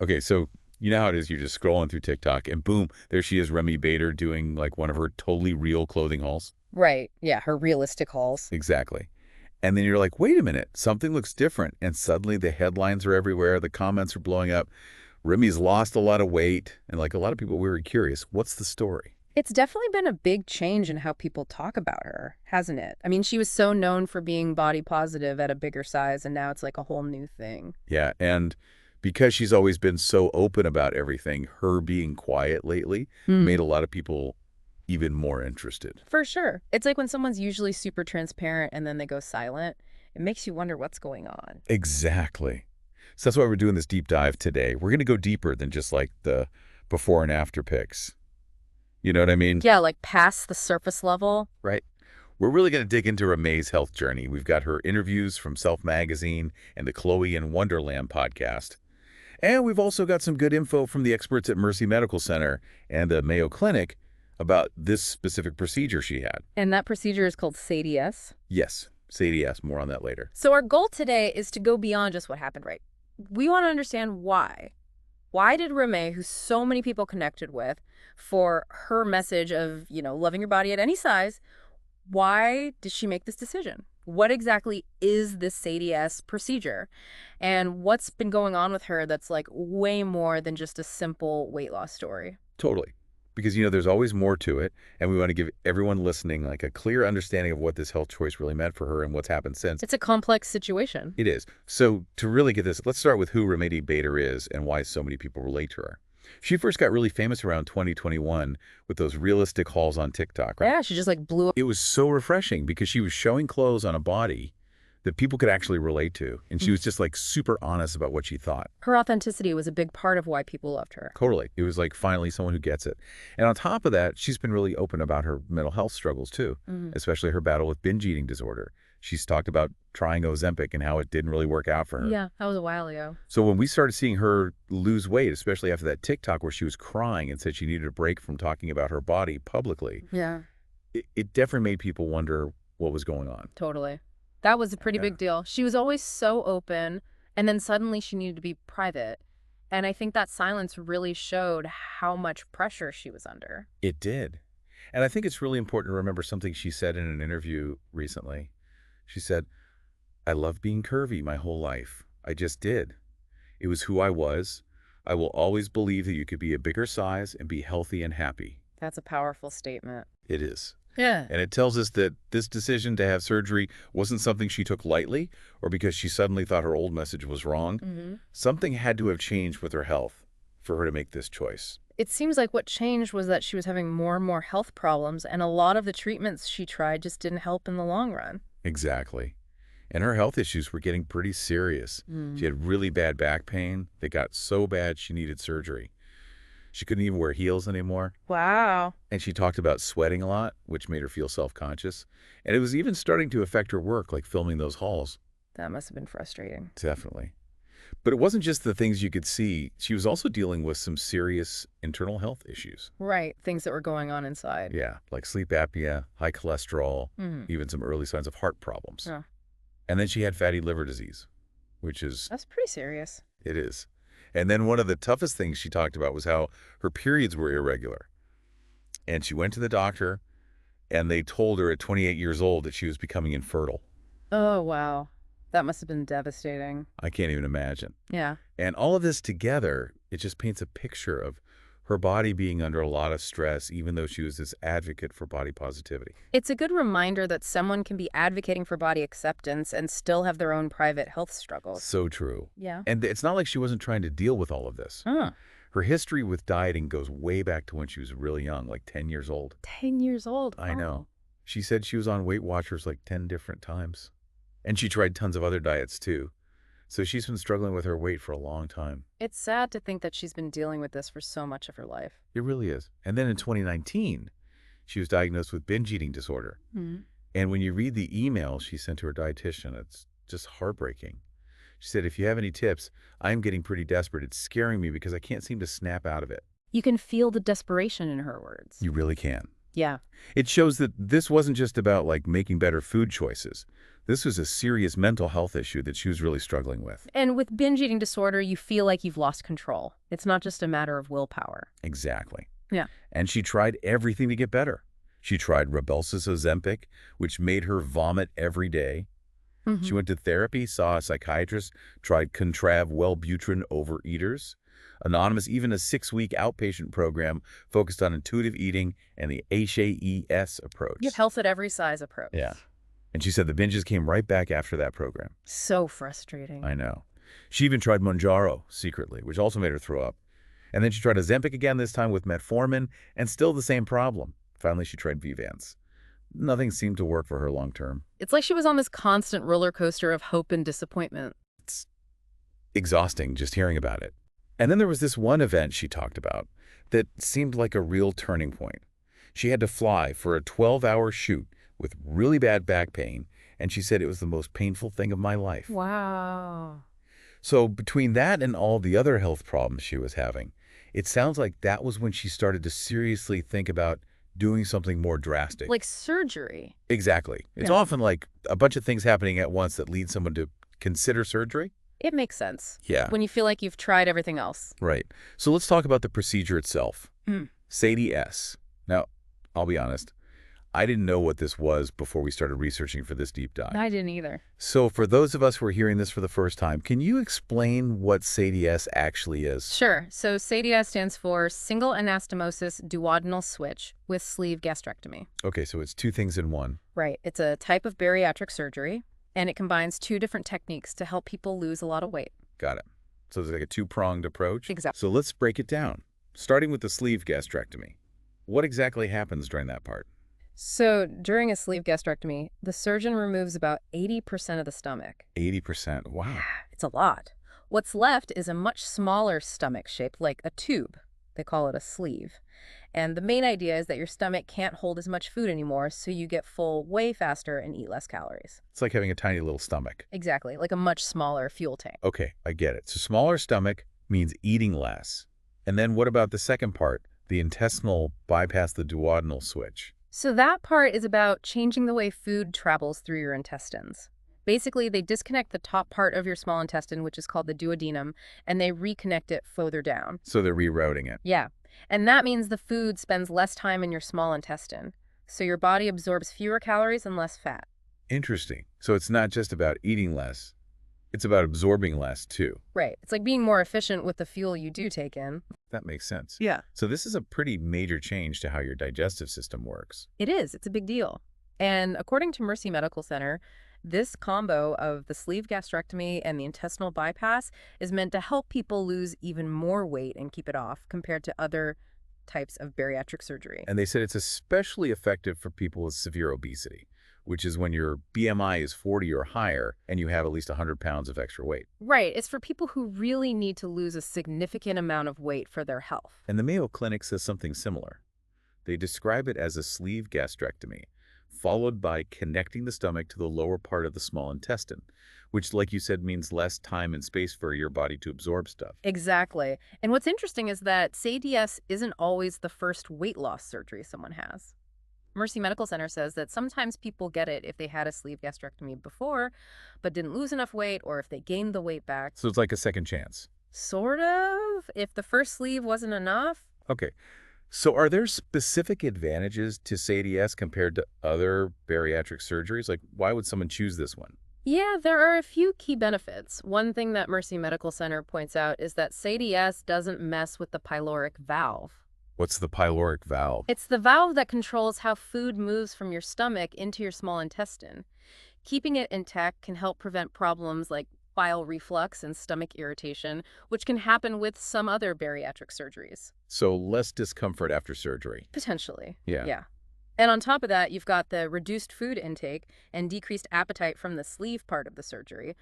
Okay, so you know how it is. You're just scrolling through TikTok, and boom, there she is, Remi Bader, doing like one of her totally real clothing hauls. Right. Yeah, her realistic hauls. Exactly. And then you're like, wait a minute, something looks different. And suddenly the headlines are everywhere. The comments are blowing up. Remy's lost a lot of weight. And like a lot of people, we were curious, what's the story? It's definitely been a big change in how people talk about her, hasn't it? I mean, she was so known for being body positive at a bigger size, and now it's like a whole new thing. Yeah. And because she's always been so open about everything, her being quiet lately Hmm. made a lot of people even more interested. For sure. It's like when someone's usually super transparent and then they go silent, it makes you wonder what's going on. Exactly. So that's why we're doing this deep dive today. We're going to go deeper than just like the before and after pics. You know what I mean? Yeah, like past the surface level. Right. We're really going to dig into Reme's health journey. We've got her interviews from Self Magazine and the Chloe in Wonderland podcast. And we've also got some good info from the experts at Mercy Medical Center and the Mayo Clinic about this specific procedure she had. And that procedure is called SADI-S. Yes, SADI-S, more on that later. So our goal today is to go beyond just what happened, right? We want to understand why. Why did Remi, who so many people connected with, for her message of, loving your body at any size, why did she make this decision? What exactly is this SADI-S procedure? And what's been going on with her that's like way more than just a simple weight loss story? Totally. Because, there's always more to it, and we want to give everyone listening like a clear understanding of what this health choice really meant for her and what's happened since. It's a complex situation. It is. So to really get this, let's start with who Remi Bader is and why so many people relate to her. She first got really famous around 2021 with those realistic hauls on TikTok, right? Yeah, she just like blew up. It was so refreshing because she was showing clothes on a body that people could actually relate to. And she was just like super honest about what she thought. Her authenticity was a big part of why people loved her. Totally. It was like finally someone who gets it. And on top of that, she's been really open about her mental health struggles too, especially her battle with binge eating disorder. She's talked about trying Ozempic and how it didn't really work out for her. Yeah, that was a while ago. So when we started seeing her lose weight, especially after that TikTok where she was crying and said she needed a break from talking about her body publicly, Yeah, it definitely made people wonder what was going on. totally. That was a pretty Yeah. big deal. She was always so open, and then suddenly she needed to be private. And I think that silence really showed how much pressure she was under. It did. And I think it's really important to remember something she said in an interview recently. She said, I loved being curvy my whole life. I just did. It was who I was. I will always believe that you could be a bigger size and be healthy and happy. That's a powerful statement. It is. Yeah. And it tells us that this decision to have surgery wasn't something she took lightly or because she suddenly thought her old message was wrong. Something had to have changed with her health for her to make this choice. It seems like what changed was that she was having more and more health problems, and a lot of the treatments she tried just didn't help in the long run. Exactly. And her health issues were getting pretty serious. She had really bad back pain. They got so bad she needed surgery. She couldn't even wear heels anymore. Wow. And she talked about sweating a lot, which made her feel self-conscious. And it was even starting to affect her work, like filming those hauls. That must have been frustrating. Definitely. But it wasn't just the things you could see. She was also dealing with some serious internal health issues. Right. Things that were going on inside. Yeah, like sleep apnea, high cholesterol, Mhm. even some early signs of heart problems. Yeah. And then she had fatty liver disease, which is, That's pretty serious. it is. And then one of the toughest things she talked about was how her periods were irregular. And she went to the doctor, and they told her at 28 years old that she was becoming infertile. Oh, wow. That must have been devastating. I can't even imagine. Yeah. And all of this together, it just paints a picture of her body being under a lot of stress, even though she was this advocate for body positivity. It's a good reminder that someone can be advocating for body acceptance and still have their own private health struggles. So true. Yeah. And it's not like she wasn't trying to deal with all of this. Huh. Her history with dieting goes way back to when she was really young, like 10 years old. 10 years old. I Oh. know. She said she was on Weight Watchers like 10 different times. And she tried tons of other diets too. So she's been struggling with her weight for a long time. It's sad to think that she's been dealing with this for so much of her life. It really is. And then in 2019, she was diagnosed with binge eating disorder. Mm. And when you read the email she sent to her dietitian, it's just heartbreaking. She said, if you have any tips, I'm getting pretty desperate. It's scaring me because I can't seem to snap out of it. You can feel the desperation in her words. You really can. Yeah. It shows that this wasn't just about like making better food choices. This was a serious mental health issue that she was really struggling with. And with binge eating disorder, you feel like you've lost control. It's not just a matter of willpower. Exactly. Yeah. And she tried everything to get better. She tried Rybelsus Ozempic, which made her vomit every day. She went to therapy, saw a psychiatrist, tried Contrav Wellbutrin overeaters. Anonymous, even a 6-week outpatient program focused on intuitive eating and the SADI-S approach. You have health at every size approach. Yeah. And she said the binges came right back after that program. So frustrating. I know. She even tried Mounjaro secretly, which also made her throw up. And then she tried Ozempic again, this time with metformin, and still the same problem. Finally, she tried Vyvanse. Nothing seemed to work for her long term. It's like she was on this constant roller coaster of hope and disappointment. It's exhausting just hearing about it. And then there was this one event she talked about that seemed like a real turning point. She had to fly for a 12-hour shoot with really bad back pain, and she said it was the most painful thing of my life. Wow. So between that and all the other health problems she was having, it sounds like that was when she started to seriously think about doing something more drastic. Like surgery. Exactly. It's Yeah. often like a bunch of things happening at once that lead someone to consider surgery. It makes sense. Yeah. When you feel like you've tried everything else. Right. So let's talk about the procedure itself. Mm. SADI-S. Now, I'll be honest, I didn't know what this was before we started researching for this deep dive. I didn't either. So for those of us who are hearing this for the first time, can you explain what SADI-S actually is? Sure. So SADI-S stands for single anastomosis duodenal switch with sleeve gastrectomy. Okay, so it's two things in one. Right. It's a type of bariatric surgery, and it combines two different techniques to help people lose a lot of weight. Got it. So there's like a two-pronged approach? Exactly. So let's break it down. Starting with the sleeve gastrectomy. What exactly happens during that part? So during a sleeve gastrectomy, the surgeon removes about 80% of the stomach. 80%. Wow. It's a lot. What's left is a much smaller stomach shaped like a tube. They call it a sleeve. And the main idea is that your stomach can't hold as much food anymore, so you get full way faster and eat less calories. It's like having a tiny little stomach. Exactly, like a much smaller fuel tank. Okay, I get it. So smaller stomach means eating less. And then what about the second part, the intestinal bypass the duodenal switch? So that part is about changing the way food travels through your intestines. Basically, they disconnect the top part of your small intestine, which is called the duodenum, and they reconnect it further down. So they're rerouting it. Yeah, and that means the food spends less time in your small intestine. So your body absorbs fewer calories and less fat. Interesting. So it's not just about eating less. It's about absorbing less, too. Right. It's like being more efficient with the fuel you do take in. That makes sense. Yeah. So this is a pretty major change to how your digestive system works. It is. It's a big deal. And according to Mercy Medical Center, this combo of the sleeve gastrectomy and the intestinal bypass is meant to help people lose even more weight and keep it off compared to other types of bariatric surgery. And they said it's especially effective for people with severe obesity, which is when your BMI is 40 or higher and you have at least 100 pounds of extra weight. Right. It's for people who really need to lose a significant amount of weight for their health. And the Mayo Clinic says something similar. They describe it as a sleeve gastrectomy, followed by connecting the stomach to the lower part of the small intestine, which, like you said, means less time and space for your body to absorb stuff. Exactly. And what's interesting is that SADI-S isn't always the first weight loss surgery someone has. Mercy Medical Center says that sometimes people get it if they had a sleeve gastrectomy before, but didn't lose enough weight, or if they gained the weight back. So it's like a second chance. Sort of. If the first sleeve wasn't enough. Okay. So are there specific advantages to SADI-S compared to other bariatric surgeries? Like, why would someone choose this one? Yeah, there are a few key benefits. One thing that Mercy Medical Center points out is that SADI-S doesn't mess with the pyloric valve. What's the pyloric valve? It's the valve that controls how food moves from your stomach into your small intestine. Keeping it intact can help prevent problems like bile reflux and stomach irritation, which can happen with some other bariatric surgeries. So less discomfort after surgery. Potentially. Yeah. Yeah. And on top of that, you've got the reduced food intake and decreased appetite from the sleeve part of the surgery.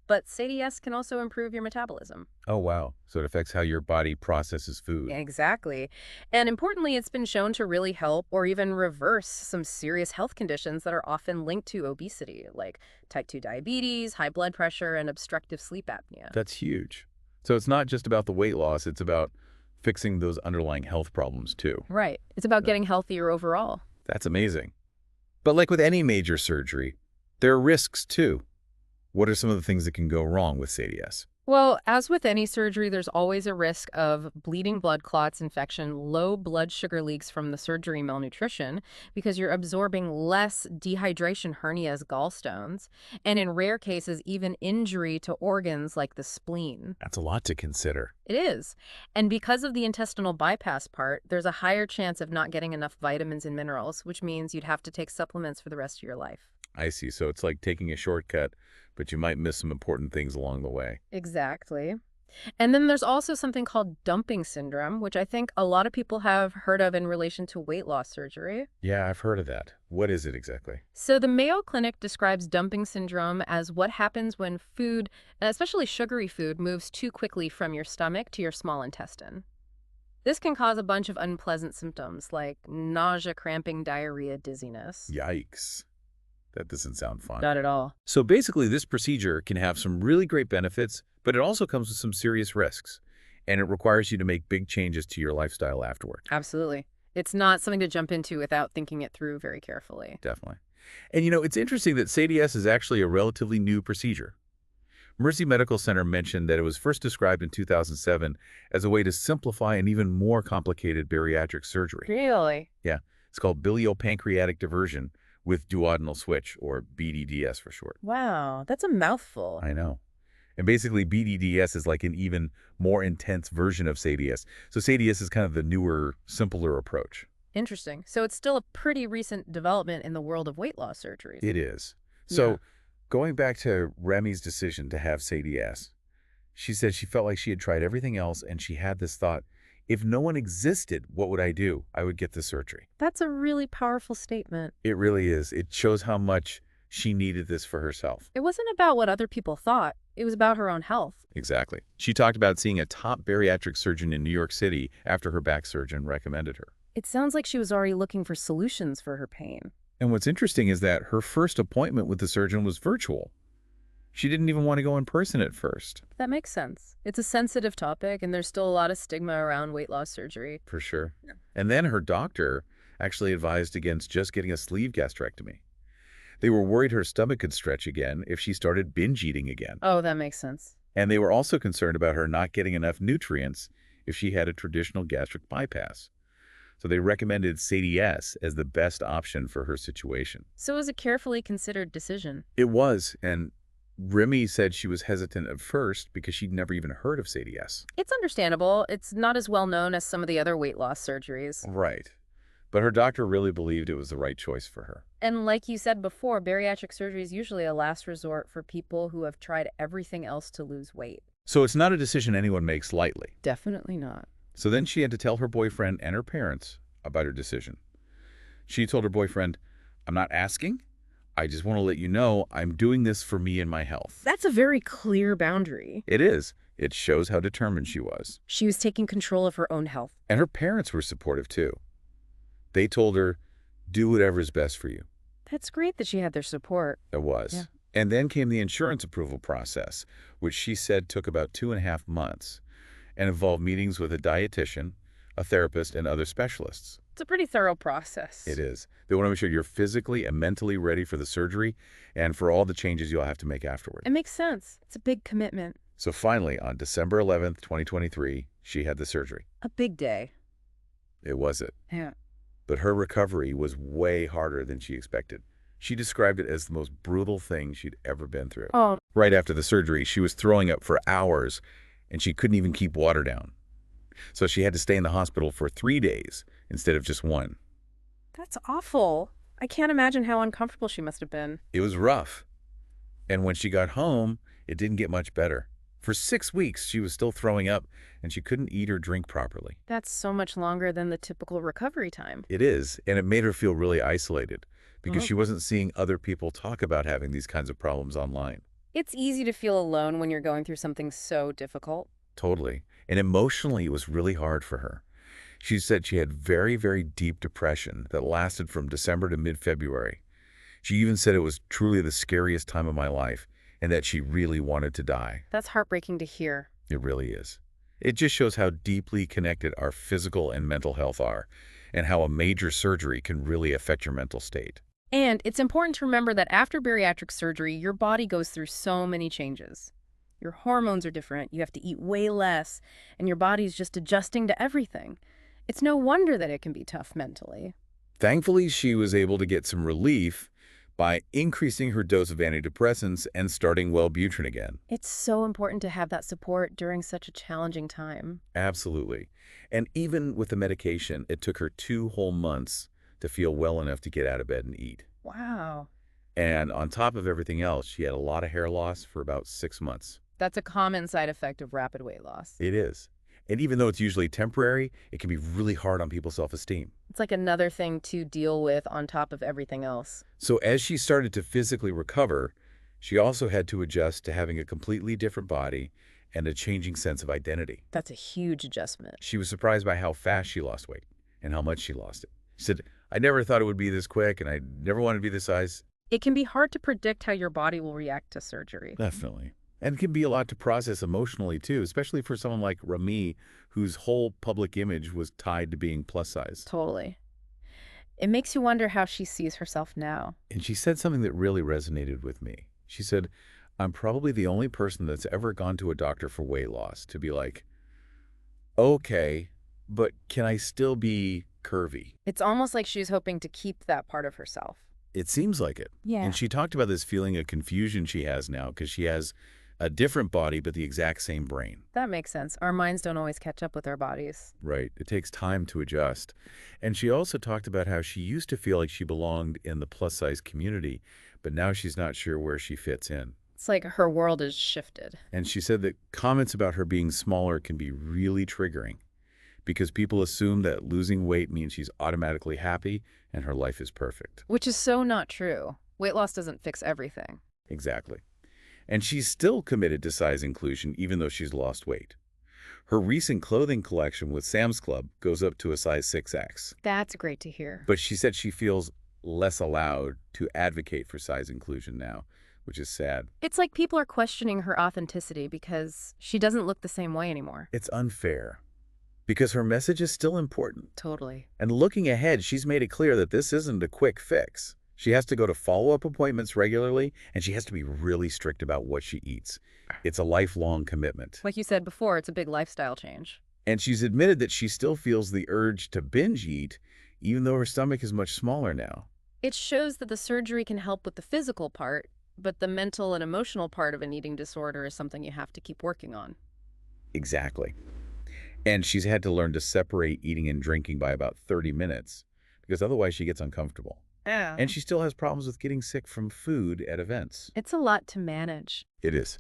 But SADI-S can also improve your metabolism. Oh, wow. So it affects how your body processes food. Exactly. And importantly, it's been shown to really help or even reverse some serious health conditions that are often linked to obesity, like type 2 diabetes, high blood pressure, and obstructive sleep apnea. That's huge. So it's not just about the weight loss, it's about fixing those underlying health problems too. Right. It's about getting healthier overall. That's amazing. But like with any major surgery, There are risks, too. What are some of the things that can go wrong with SADI-S? Well, as with any surgery, there's always a risk of bleeding blood clots, infection, low blood sugar leaks from the surgery, malnutrition, because you're absorbing less, dehydration, hernias, gallstones, and in rare cases, even injury to organs like the spleen. That's a lot to consider. It is. And because of the intestinal bypass part, there's a higher chance of not getting enough vitamins and minerals, which means you'd have to take supplements for the rest of your life. I see. So it's like taking a shortcut, but you might miss some important things along the way. Exactly. And then there's also something called dumping syndrome, which I think a lot of people have heard of in relation to weight loss surgery. Yeah, I've heard of that. What is it exactly? So the Mayo Clinic describes dumping syndrome as what happens when food, especially sugary food, moves too quickly from your stomach to your small intestine. This can cause a bunch of unpleasant symptoms like nausea, cramping, diarrhea, dizziness. Yikes. That doesn't sound fun. Not at all. So basically, this procedure can have some really great benefits, but it also comes with some serious risks. And it requires you to make big changes to your lifestyle afterward. Absolutely. It's not something to jump into without thinking it through very carefully. Definitely. And it's interesting that SADI-S is actually a relatively new procedure. Mercy Medical Center mentioned that it was first described in 2007 as a way to simplify an even more complicated bariatric surgery. Really? Yeah, it's called biliopancreatic diversion with duodenal switch, or BDDS for short. Wow, that's a mouthful. I know. And basically, BDDS is like an even more intense version of SADI-S. So SADI-S is kind of the newer, simpler approach. Interesting. So it's still a pretty recent development in the world of weight loss surgeries. It is. So Yeah. going back to Remi's decision to have SADI-S, she said she felt like she had tried everything else, and she had this thought, if no one existed, what would I do? I would get the surgery. That's a really powerful statement. It really is. It shows how much she needed this for herself. It wasn't about what other people thought. It was about her own health. Exactly. She talked about seeing a top bariatric surgeon in New York City after her back surgeon recommended her. It sounds like she was already looking for solutions for her pain. And what's interesting is that her first appointment with the surgeon was virtual. She didn't even want to go in person at first. That makes sense. It's a sensitive topic, and there's still a lot of stigma around weight loss surgery. For sure. Yeah. And then her doctor actually advised against just getting a sleeve gastrectomy. They were worried her stomach could stretch again if she started binge eating again. Oh, that makes sense. And they were also concerned about her not getting enough nutrients if she had a traditional gastric bypass. So they recommended SADI-S as the best option for her situation. So it was a carefully considered decision. It was, and Remi said she was hesitant at first because she'd never even heard of SADI-S. It's understandable. It's not as well known as some of the other weight loss surgeries. Right. But her doctor really believed it was the right choice for her. And like you said before, bariatric surgery is usually a last resort for people who have tried everything else to lose weight. So it's not a decision anyone makes lightly. Definitely not. So then she had to tell her boyfriend and her parents about her decision. She told her boyfriend, I'm not asking. I just want to let you know I'm doing this for me and my health. That's a very clear boundary. It is. It shows how determined she was. She was taking control of her own health. And her parents were supportive too. They told her, do whatever is best for you. That's great that she had their support. It was. Yeah. And then came the insurance approval process, which she said took about 2.5 months and involved meetings with a dietitian, a therapist, and other specialists. It's a pretty thorough process. It is. They want to make sure you're physically and mentally ready for the surgery and for all the changes you'll have to make afterward. It makes sense. It's a big commitment. So finally, on December 11th, 2023, she had the surgery. A big day. It was it. Yeah. But her recovery was way harder than she expected. She described it as the most brutal thing she'd ever been through. Oh, Right after the surgery, she was throwing up for hours, and she couldn't even keep water down. So she had to stay in the hospital for 3 days instead of just 1. that's awful. I can't imagine how uncomfortable she must have been. It was rough. And when she got home, it didn't get much better. For 6 weeks, she was still throwing up, and she couldn't eat or drink properly. That's so much longer than the typical recovery time. It is, and it made her feel really isolated because Oh. she wasn't seeing other people talk about having these kinds of problems online. It's easy to feel alone when you're going through something so difficult. Totally. And emotionally, it was really hard for her. She said she had very, very deep depression that lasted from December to mid-February. She even said it was truly the scariest time of my life and that she really wanted to die. That's heartbreaking to hear. It really is. It just shows how deeply connected our physical and mental health are and how a major surgery can really affect your mental state. And it's important to remember that after bariatric surgery, your body goes through so many changes. Your hormones are different, you have to eat way less, and your body's just adjusting to everything. It's no wonder that it can be tough mentally. Thankfully, she was able to get some relief by increasing her dose of antidepressants and starting Wellbutrin again. It's so important to have that support during such a challenging time. Absolutely. And even with the medication, it took her 2 whole months to feel well enough to get out of bed and eat. Wow. And on top of everything else, she had a lot of hair loss for about 6 months. That's a common side effect of rapid weight loss. It is. And even though it's usually temporary, it can be really hard on people's self-esteem. It's like another thing to deal with on top of everything else. So as she started to physically recover, she also had to adjust to having a completely different body and a changing sense of identity. That's a huge adjustment. She was surprised by how fast she lost weight and how much she lost it. She said, I never thought it would be this quick, and I never wanted to be this size. It can be hard to predict how your body will react to surgery. Definitely. And it can be a lot to process emotionally, too, especially for someone like Remi, whose whole public image was tied to being plus size. Totally. It makes you wonder how she sees herself now. And she said something that really resonated with me. She said, I'm probably the only person that's ever gone to a doctor for weight loss to be like, okay, but can I still be curvy? It's almost like she's hoping to keep that part of herself. It seems like it. Yeah. And she talked about this feeling of confusion she has now because she has a different body but the exact same brain. That makes sense. Our minds don't always catch up with our bodies. Right. It takes time to adjust. And she also talked about how she used to feel like she belonged in the plus-size community, but now she's not sure where she fits in. It's like her world is shifted. And she said that comments about her being smaller can be really triggering because people assume that losing weight means she's automatically happy and her life is perfect. Which is so not true. Weight loss doesn't fix everything. Exactly. And she's still committed to size inclusion even though she's lost weight. Her recent clothing collection with Sam's Club goes up to a size 6X. That's great to hear. But she said she feels less allowed to advocate for size inclusion now, which is sad. It's like people are questioning her authenticity because she doesn't look the same way anymore. It's unfair because her message is still important. Totally. And looking ahead, she's made it clear that this isn't a quick fix. She has to go to follow-up appointments regularly, and she has to be really strict about what she eats. It's a lifelong commitment. Like you said before, it's a big lifestyle change. And she's admitted that she still feels the urge to binge eat, even though her stomach is much smaller now. It shows that the surgery can help with the physical part, but the mental and emotional part of an eating disorder is something you have to keep working on. Exactly. And she's had to learn to separate eating and drinking by about 30 minutes, because otherwise she gets uncomfortable. Yeah. And she still has problems with getting sick from food at events. It's a lot to manage. It is.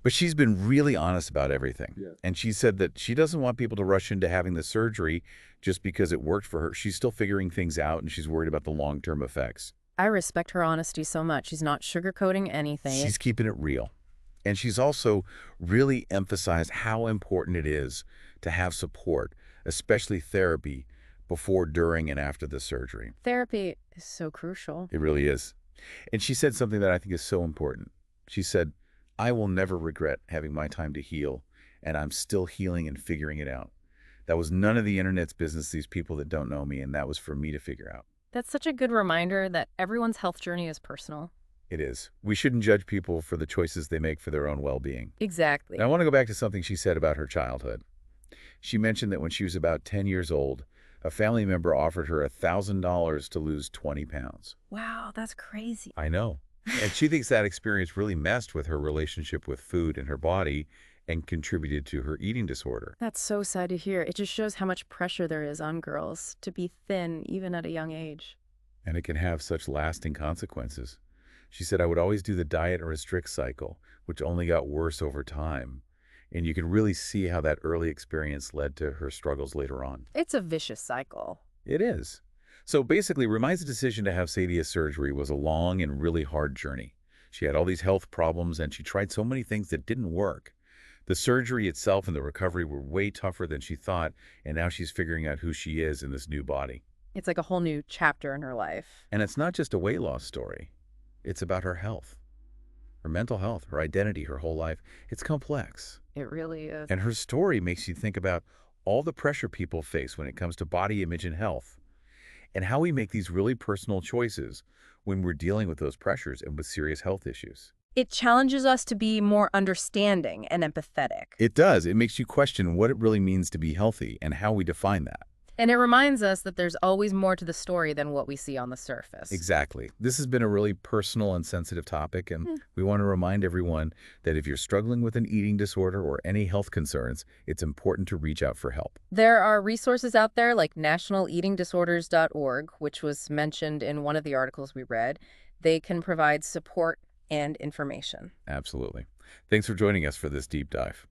But she's been really honest about everything. Yeah. And she said that she doesn't want people to rush into having the surgery just because it worked for her. She's still figuring things out, and she's worried about the long-term effects. I respect her honesty so much. She's not sugarcoating anything. She's keeping it real. And she's also really emphasized how important it is to have support, especially therapy, before, during, and after the surgery. Therapy is so crucial. It really is. And she said something that I think is so important. She said, I will never regret having my time to heal, and I'm still healing and figuring it out. That was none of the internet's business, these people that don't know me, and that was for me to figure out. That's such a good reminder that everyone's health journey is personal. It is. We shouldn't judge people for the choices they make for their own well-being. Exactly. Now, I want to go back to something she said about her childhood. She mentioned that when she was about 10 years old, a family member offered her $1,000 to lose 20 pounds. Wow, that's crazy. I know. And she thinks that experience really messed with her relationship with food and her body and contributed to her eating disorder. That's so sad to hear. It just shows how much pressure there is on girls to be thin, even at a young age. And it can have such lasting consequences. She said, I would always do the diet and restrict cycle, which only got worse over time. And you can really see how that early experience led to her struggles later on. It's a vicious cycle. It is. So basically, Remi's decision to have SADI-S surgery was a long and really hard journey. She had all these health problems, and she tried so many things that didn't work. The surgery itself and the recovery were way tougher than she thought, and now she's figuring out who she is in this new body. It's like a whole new chapter in her life. And it's not just a weight loss story. It's about her health, her mental health, her identity, her whole life. It's complex. It really is. And her story makes you think about all the pressure people face when it comes to body image and health. and how we make these really personal choices when we're dealing with those pressures and with serious health issues. It challenges us to be more understanding and empathetic. It does. It makes you question what it really means to be healthy and how we define that. And it reminds us that there's always more to the story than what we see on the surface. Exactly. This has been a really personal and sensitive topic, and Hmm. we want to remind everyone that if you're struggling with an eating disorder or any health concerns, it's important to reach out for help. There are resources out there like nationaleatingdisorders.org, which was mentioned in one of the articles we read. They can provide support and information. Absolutely. Thanks for joining us for this deep dive.